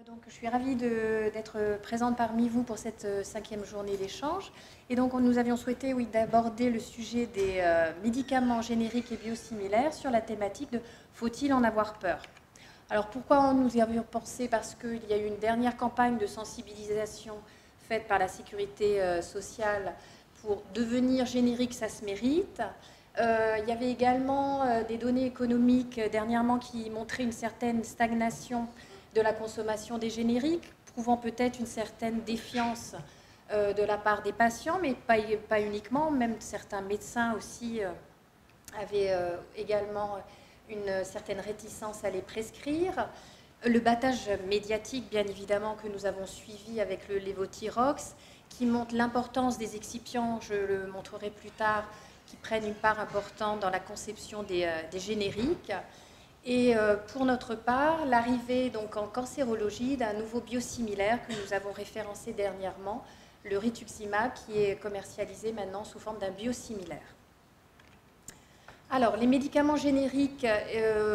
Donc, je suis ravie d'être présente parmi vous pour cette 5e journée d'échange. Et donc, nous avions souhaité, oui, d'aborder le sujet des médicaments génériques et biosimilaires sur la thématique de « Faut-il en avoir peur ?» Alors, pourquoi nous y avions pensé? Parce qu'il y a eu une dernière campagne de sensibilisation faite par la Sécurité sociale pour devenir générique, ça se mérite. Il y avait également des données économiques dernièrement qui montraient une certaine stagnation de la consommation des génériques, prouvant peut-être une certaine défiance de la part des patients, mais pas uniquement, même certains médecins aussi avaient également une certaine réticence à les prescrire. Le battage médiatique, bien évidemment, que nous avons suivi avec le lévothyrox, qui montre l'importance des excipients, je le montrerai plus tard, qui prennent une part importante dans la conception des génériques. Et pour notre part, l'arrivée donc en cancérologie d'un nouveau biosimilaire que nous avons référencé dernièrement, le rituximab, qui est commercialisé maintenant sous forme d'un biosimilaire. Alors, les médicaments génériques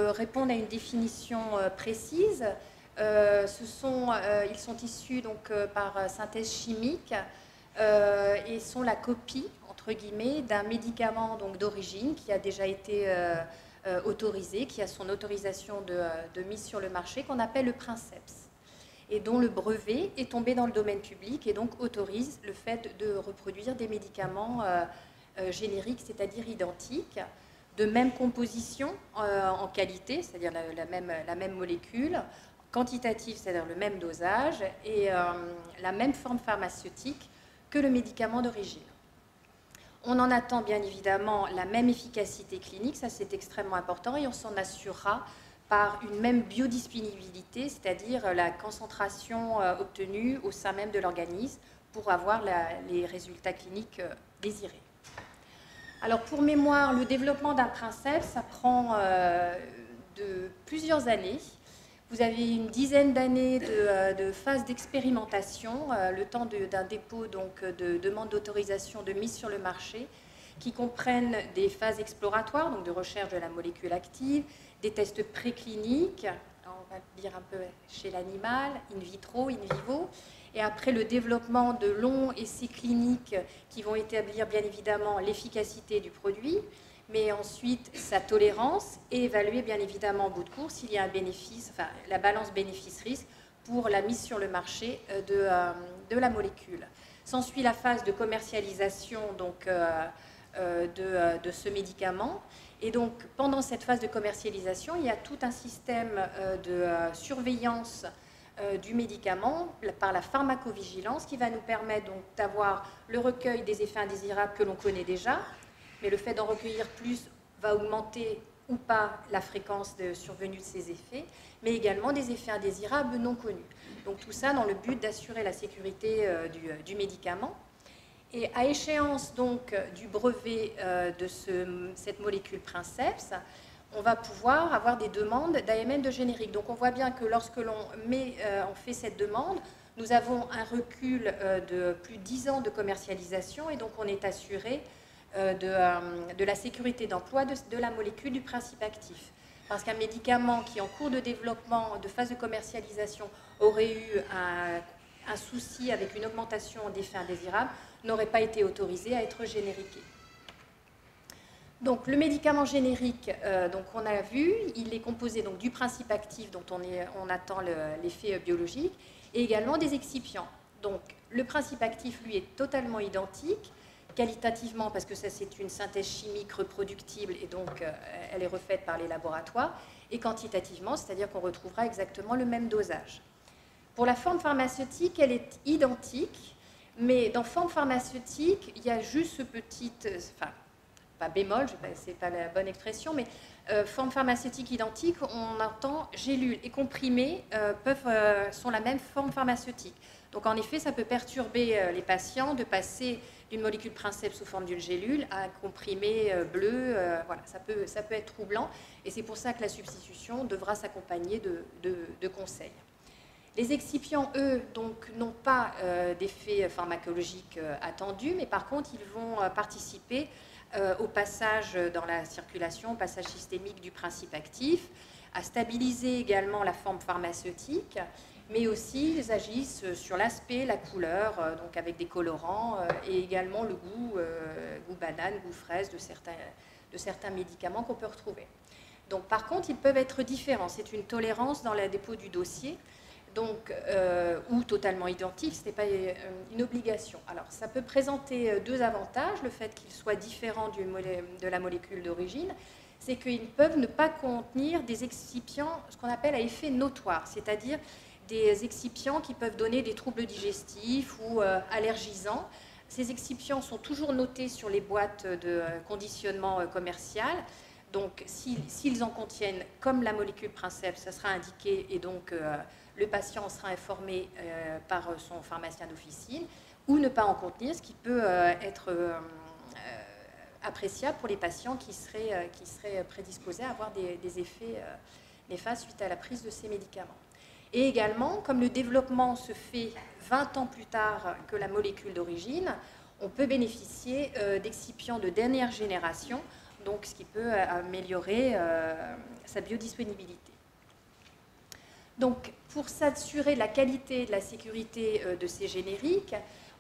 répondent à une définition précise. Ils sont issus donc, par synthèse chimique et sont la copie, entre guillemets, d'un médicament d'origine qui a déjà été autorisé, qui a son autorisation de mise sur le marché, qu'on appelle le Princeps, et dont le brevet est tombé dans le domaine public et donc autorise le fait de reproduire des médicaments génériques, c'est-à-dire identiques, de même composition en qualité, c'est-à-dire la même molécule, quantitative, c'est-à-dire le même dosage, et la même forme pharmaceutique que le médicament d'origine. On en attend bien évidemment la même efficacité clinique, ça c'est extrêmement important, et on s'en assurera par une même biodisponibilité, c'est-à-dire la concentration obtenue au sein même de l'organisme pour avoir les résultats cliniques désirés. Alors pour mémoire, le développement d'un Princeps, ça prend de plusieurs années. Vous avez une dizaine d'années de phase d'expérimentation, le temps d'un dépôt donc, de demande d'autorisation de mise sur le marché, qui comprennent des phases exploratoires, donc de recherche de la molécule active, des tests précliniques, on va dire un peu chez l'animal, in vitro, in vivo, et après le développement de longs essais cliniques qui vont établir bien évidemment l'efficacité du produit, mais ensuite sa tolérance et évaluer bien évidemment en bout de course s'il y a un bénéfice, enfin la balance bénéfice-risque pour la mise sur le marché de la molécule. S'ensuit la phase de commercialisation donc, de ce médicament. Et donc pendant cette phase de commercialisation, il y a tout un système de surveillance du médicament par la pharmacovigilance qui va nous permettre donc d'avoir le recueil des effets indésirables que l'on connaît déjà, mais le fait d'en recueillir plus va augmenter ou pas la fréquence de survenue de ces effets, mais également des effets indésirables non connus. Donc tout ça dans le but d'assurer la sécurité du médicament. Et à échéance donc du brevet de cette molécule Princeps, on va pouvoir avoir des demandes d'AMM de générique. Donc on voit bien que lorsque on fait cette demande, nous avons un recul de plus de 10 ans de commercialisation et donc on est assuré de la sécurité d'emploi de la molécule du principe actif. Parce qu'un médicament qui, en cours de développement, de phase de commercialisation, aurait eu un souci avec une augmentation d'effets indésirables, n'aurait pas été autorisé à être génériqué. Donc, le médicament générique, donc, on a vu, il est composé donc, du principe actif dont on attend l'effet biologique, et également des excipients. Donc, le principe actif, lui, est totalement identique, qualitativement, parce que ça c'est une synthèse chimique reproductible et donc elle est refaite par les laboratoires, et quantitativement, c'est-à-dire qu'on retrouvera exactement le même dosage. Pour la forme pharmaceutique, elle est identique, mais dans forme pharmaceutique, il y a juste ce petit, enfin, pas bémol, c'est pas la bonne expression, mais forme pharmaceutique identique, on entend gélules et comprimés sont la même forme pharmaceutique. Donc en effet, ça peut perturber les patients de passer d'une molécule Princeps sous forme d'une gélule à un comprimé bleu. Voilà, ça peut être troublant et c'est pour ça que la substitution devra s'accompagner de conseils. Les excipients, eux, n'ont pas d'effet pharmacologique attendu, mais par contre, ils vont participer au passage dans la circulation, au passage systémique du principe actif, à stabiliser également la forme pharmaceutique mais aussi ils agissent sur l'aspect, la couleur, donc avec des colorants, et également le goût, goût banane, goût fraise de certains médicaments qu'on peut retrouver. Donc, par contre, ils peuvent être différents. C'est une tolérance dans le dépôt du dossier, donc, ou totalement identiques, ce n'est pas une obligation. Alors, ça peut présenter deux avantages. Le fait qu'ils soient différents de la molécule d'origine, c'est qu'ils peuvent ne pas contenir des excipients, ce qu'on appelle à effet notoire, c'est-à-dire des excipients qui peuvent donner des troubles digestifs ou allergisants. Ces excipients sont toujours notés sur les boîtes de conditionnement commercial. Donc, s'ils en contiennent, comme la molécule Princeps, ça sera indiqué et donc le patient sera informé par son pharmacien d'officine, ou ne pas en contenir, ce qui peut être appréciable pour les patients qui seraient prédisposés à avoir des effets néfastes suite à la prise de ces médicaments. Et également, comme le développement se fait 20 ans plus tard que la molécule d'origine, on peut bénéficier d'excipients de dernière génération, donc ce qui peut améliorer sa biodisponibilité. Donc, pour s'assurer de la qualité et de la sécurité de ces génériques,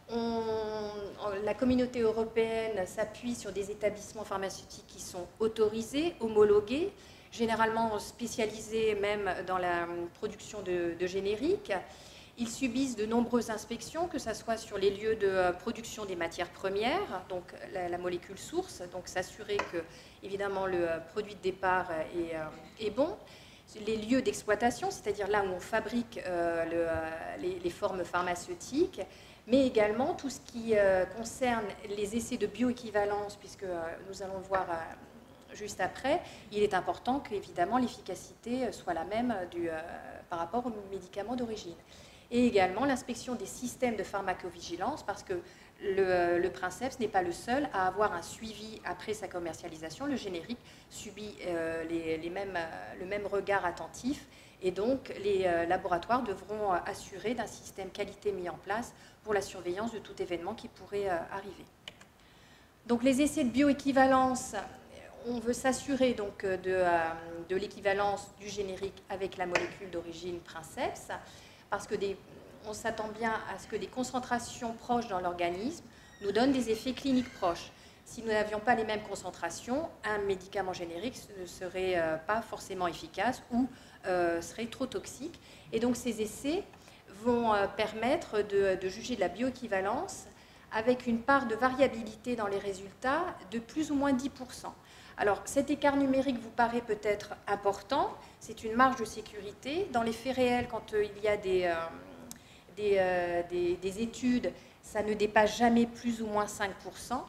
la communauté européenne s'appuie sur des établissements pharmaceutiques qui sont autorisés, homologués, généralement spécialisés même dans la production de génériques. Ils subissent de nombreuses inspections, que ce soit sur les lieux de production des matières premières, donc la molécule source, donc s'assurer que, évidemment, le produit de départ est bon. Les lieux d'exploitation, c'est-à-dire là où on fabrique les formes pharmaceutiques, mais également tout ce qui concerne les essais de bioéquivalence, puisque nous allons le voir juste après, il est important qu'évidemment l'efficacité soit la même par rapport aux médicaments d'origine. Et également l'inspection des systèmes de pharmacovigilance, parce que le Princeps n'est pas le seul à avoir un suivi après sa commercialisation. Le générique subit le même regard attentif, et donc les laboratoires devront assurer d'un système qualité mis en place pour la surveillance de tout événement qui pourrait arriver. Donc les essais de bioéquivalence, on veut s'assurer donc de l'équivalence du générique avec la molécule d'origine Princeps, parce que on s'attend bien à ce que des concentrations proches dans l'organisme nous donnent des effets cliniques proches. Si nous n'avions pas les mêmes concentrations, un médicament générique ne serait pas forcément efficace ou serait trop toxique. Et donc ces essais vont permettre de juger de la bioéquivalence avec une part de variabilité dans les résultats de plus ou moins 10%. Alors, cet écart numérique vous paraît peut-être important, c'est une marge de sécurité. Dans les faits réels, quand il y a des études, ça ne dépasse jamais plus ou moins 5%,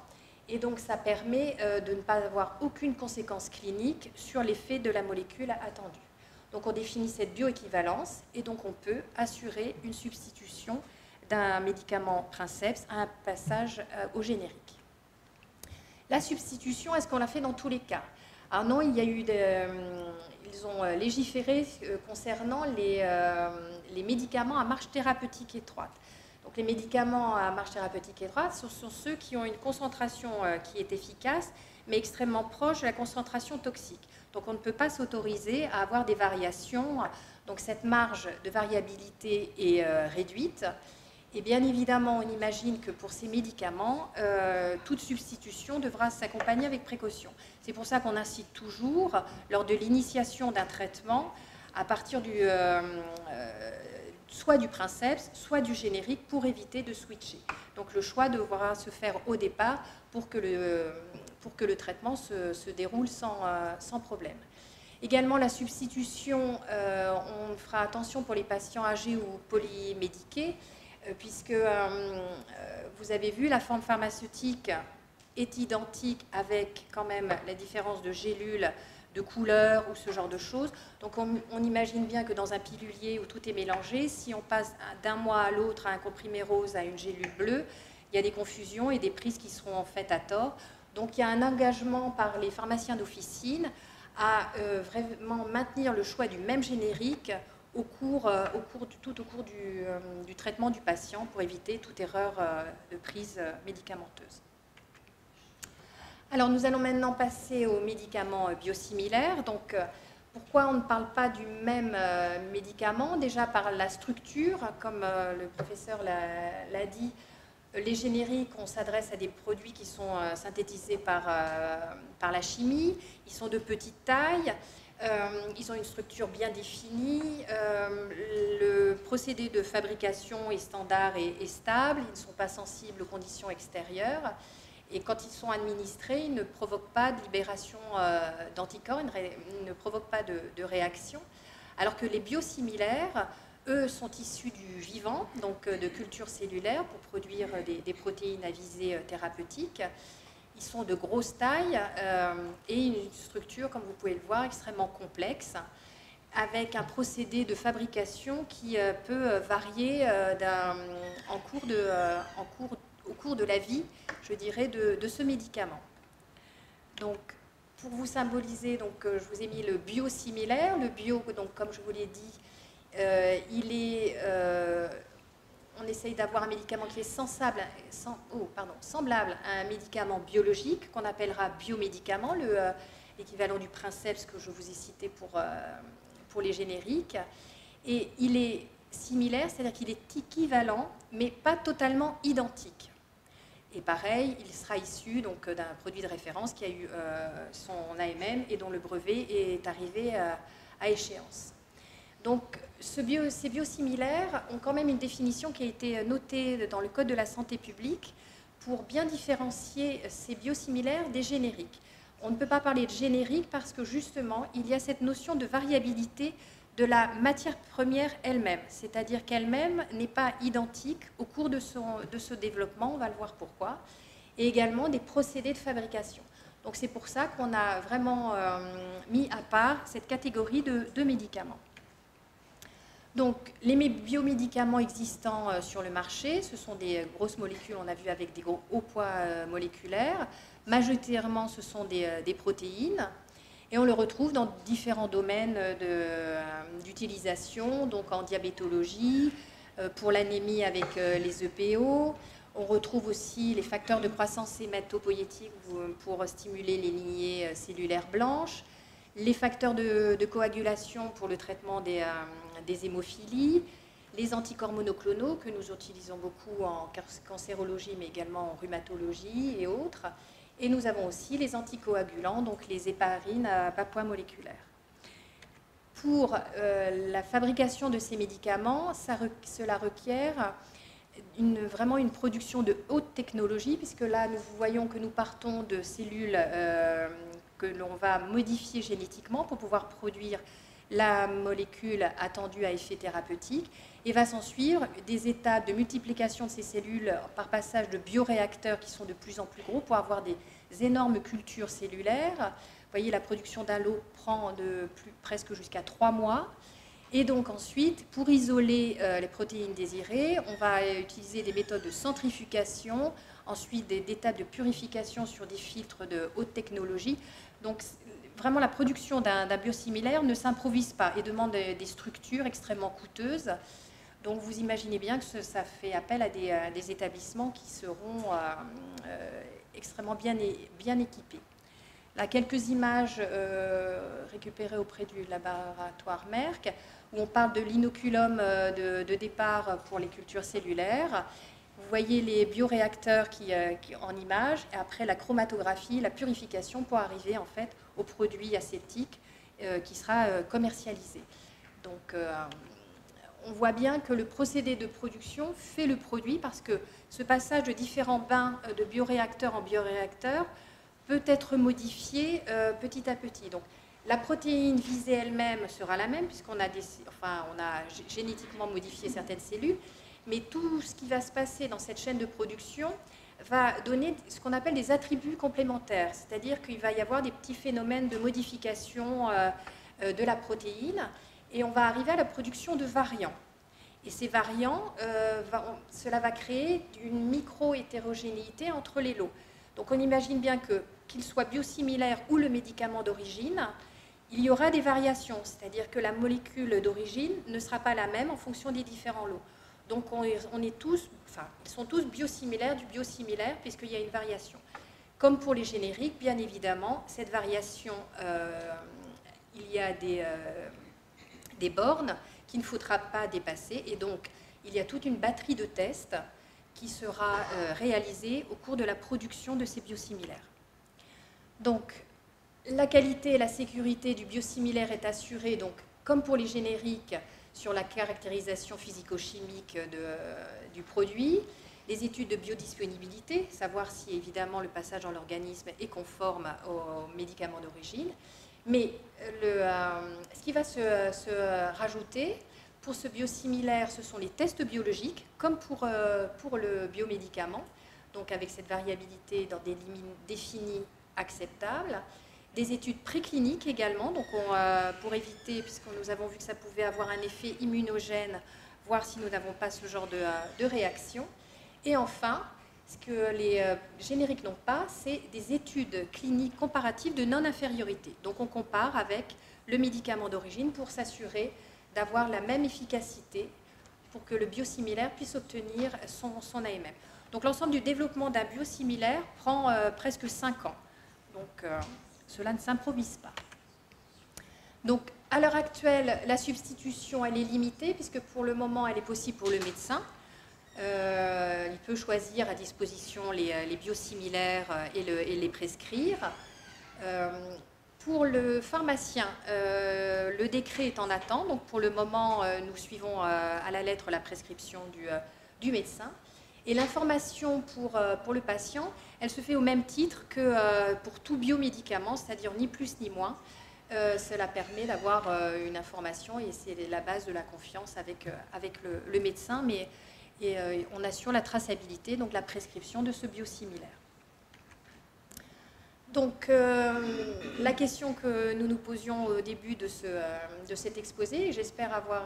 et donc ça permet de ne pas avoir aucune conséquence clinique sur l'effet de la molécule attendue. Donc on définit cette bioéquivalence, et donc on peut assurer une substitution d'un médicament Princeps à un passage au générique. La substitution, est-ce qu'on l'a fait dans tous les cas? Alors non, il y a eu ils ont légiféré concernant les médicaments à marge thérapeutique étroite. Donc les médicaments à marge thérapeutique étroite, ce sont ceux qui ont une concentration qui est efficace, mais extrêmement proche de la concentration toxique. Donc on ne peut pas s'autoriser à avoir des variations. Donc cette marge de variabilité est réduite. Et bien évidemment, on imagine que pour ces médicaments, toute substitution devra s'accompagner avec précaution. C'est pour ça qu'on incite toujours, lors de l'initiation d'un traitement, à partir soit du Princeps, soit du générique, pour éviter de switcher. Donc le choix devra se faire au départ pour que le traitement se déroule sans problème. Également, la substitution, on fera attention pour les patients âgés ou polymédiqués, puisque vous avez vu, la forme pharmaceutique est identique avec quand même la différence de gélules, de couleur ou ce genre de choses. Donc on imagine bien que dans un pilulier où tout est mélangé, si on passe d'un mois à l'autre à un comprimé rose à une gélule bleue, il y a des confusions et des prises qui seront faites à tort. Donc il y a un engagement par les pharmaciens d'officine à vraiment maintenir le choix du même générique tout au cours du traitement du patient, pour éviter toute erreur de prise médicamenteuse. Alors nous allons maintenant passer aux médicaments biosimilaires. Donc Pourquoi on ne parle pas du même médicament? Déjà par la structure, comme le professeur l'a dit, les génériques, on s'adresse à des produits qui sont synthétisés par la chimie, ils sont de petite taille, ils ont une structure bien définie, le procédé de fabrication est standard et stable, ils ne sont pas sensibles aux conditions extérieures. Et quand ils sont administrés, ils ne provoquent pas de libération d'anticorps, ils ne provoquent pas de réaction. Alors que les biosimilaires, eux, sont issus du vivant, donc de cultures cellulaires pour produire des protéines à visée thérapeutique. Ils sont de grosse taille et une structure, comme vous pouvez le voir, extrêmement complexe, avec un procédé de fabrication qui peut varier au cours de la vie, je dirais, de ce médicament. Donc, pour vous symboliser, donc, je vous ai mis le biosimilaire. Le bio, donc, comme je vous l'ai dit, on essaye d'avoir un médicament qui est semblable à un médicament biologique qu'on appellera biomédicament, l'équivalent du princeps que je vous ai cité pour les génériques. Et il est similaire, c'est-à-dire qu'il est équivalent, mais pas totalement identique. Et pareil, il sera issu d'un produit de référence qui a eu son AMM et dont le brevet est arrivé à échéance. Donc, ces biosimilaires ont quand même une définition qui a été notée dans le Code de la santé publique pour bien différencier ces biosimilaires des génériques. On ne peut pas parler de générique parce que justement, il y a cette notion de variabilité de la matière première elle-même, c'est-à-dire qu'elle-même n'est pas identique au cours de ce développement, on va le voir pourquoi, et également des procédés de fabrication. Donc c'est pour ça qu'on a vraiment mis à part cette catégorie de médicaments. Donc les biomédicaments existants sur le marché, ce sont des grosses molécules, on a vu avec des gros hauts poids moléculaires, majoritairement ce sont des protéines, et on le retrouve dans différents domaines d'utilisation, donc en diabétologie, pour l'anémie avec les EPO. On retrouve aussi les facteurs de croissance hématopoïétique pour stimuler les lignées cellulaires blanches, les facteurs de coagulation pour le traitement des hémophilies, les anticorps monoclonaux que nous utilisons beaucoup en cancérologie, mais également en rhumatologie et autres. Et nous avons aussi les anticoagulants, donc les héparines à bas poids moléculaire. Pour la fabrication de ces médicaments, cela requiert vraiment une production de haute technologie, puisque là, nous voyons que nous partons de cellules que l'on va modifier génétiquement pour pouvoir produire la molécule attendue à effet thérapeutique, et va s'en suivre des étapes de multiplication de ces cellules par passage de bioréacteurs qui sont de plus en plus gros pour avoir des énormes cultures cellulaires. Vous voyez, la production d'un lot prend presque jusqu'à 3 mois. Et donc ensuite, pour isoler les protéines désirées, on va utiliser des méthodes de centrifugation, ensuite des étapes de purification sur des filtres de haute technologie. Donc vraiment, la production d'un biosimilaire ne s'improvise pas et demande des structures extrêmement coûteuses. Donc vous imaginez bien que ça fait appel à des établissements qui seront extrêmement bien équipés. Là, quelques images récupérées auprès du laboratoire Merck, où on parle de l'inoculum de départ pour les cultures cellulaires. Vous voyez les bioréacteurs en image, et après la chromatographie, la purification pour arriver en fait au produit aseptique qui sera commercialisé. Donc, on voit bien que le procédé de production fait le produit, parce que ce passage de différents bains de bioréacteur en bioréacteur peut être modifié petit à petit. Donc, la protéine visée elle-même sera la même, puisqu'on a, on a génétiquement modifié certaines cellules, mais tout ce qui va se passer dans cette chaîne de production va donner ce qu'on appelle des attributs complémentaires, c'est-à-dire qu'il va y avoir des petits phénomènes de modification de la protéine, et on va arriver à la production de variants. Et ces variants, cela va créer une micro-hétérogénéité entre les lots. Donc on imagine bien qu'il soit biosimilaire ou le médicament d'origine, il y aura des variations, c'est-à-dire que la molécule d'origine ne sera pas la même en fonction des différents lots. Donc ils sont tous biosimilaires du biosimilaire, puisqu'il y a une variation. Comme pour les génériques, bien évidemment, cette variation il y a des bornes qu'il ne faudra pas dépasser. Et donc, il y a toute une batterie de tests qui sera réalisée au cours de la production de ces biosimilaires. Donc, la qualité et la sécurité du biosimilaire est assurée, donc, comme pour les génériques, sur la caractérisation physico-chimique du produit, les études de biodisponibilité, savoir si évidemment le passage dans l'organisme est conforme aux médicaments d'origine. Mais ce qui va se rajouter pour ce biosimilaire, ce sont les tests biologiques, comme pour le biomédicament, donc avec cette variabilité dans des limites définies acceptables. Des études précliniques également, donc pour éviter, puisque nous avons vu que ça pouvait avoir un effet immunogène, voir si nous n'avons pas ce genre de réaction. Et enfin, ce que les génériques n'ont pas, c'est des études cliniques comparatives de non-infériorité. Donc on compare avec le médicament d'origine pour s'assurer d'avoir la même efficacité pour que le biosimilaire puisse obtenir son AMM. Donc l'ensemble du développement d'un biosimilaire prend presque 5 ans. Donc cela ne s'improvise pas. Donc à l'heure actuelle, la substitution elle est limitée puisque pour le moment elle est possible pour le médecin. Il peut choisir à disposition les biosimilaires et les prescrire. Pour le pharmacien, le décret est en attente. Donc pour le moment, nous suivons à la lettre la prescription du médecin. Et l'information pour le patient, elle se fait au même titre que pour tout biomédicament, c'est-à-dire ni plus ni moins. Cela permet d'avoir une information et c'est la base de la confiance avec le médecin. Et on assure la traçabilité, donc la prescription de ce biosimilaire. Donc, la question que nous nous posions au début de cet exposé, j'espère avoir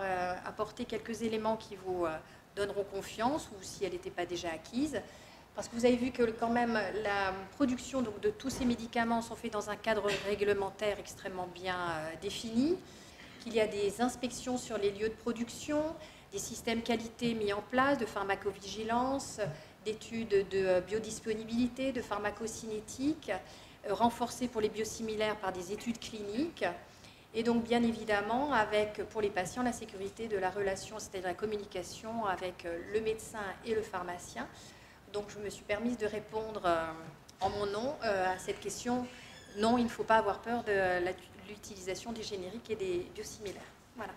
apporté quelques éléments qui vous donneront confiance, ou si elle n'était pas déjà acquise, parce que vous avez vu que quand même la production donc, de tous ces médicaments sont faits dans un cadre réglementaire extrêmement bien défini, qu'il y a des inspections sur les lieux de production, des systèmes qualité mis en place, de pharmacovigilance, d'études de biodisponibilité, de pharmacocinétique, renforcées pour les biosimilaires par des études cliniques. Et donc, bien évidemment, avec pour les patients, la sécurité de la relation, c'est-à-dire la communication avec le médecin et le pharmacien. Donc, je me suis permise de répondre en mon nom à cette question. Non, il ne faut pas avoir peur de l'utilisation des génériques et des biosimilaires. Voilà.